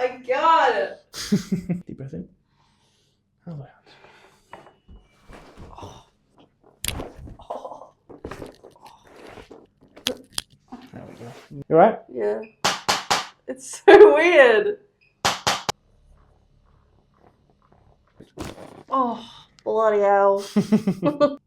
my god! Deep breath in. Hold on. There we go. You alright? Yeah. It's so weird. Oh, bloody hell.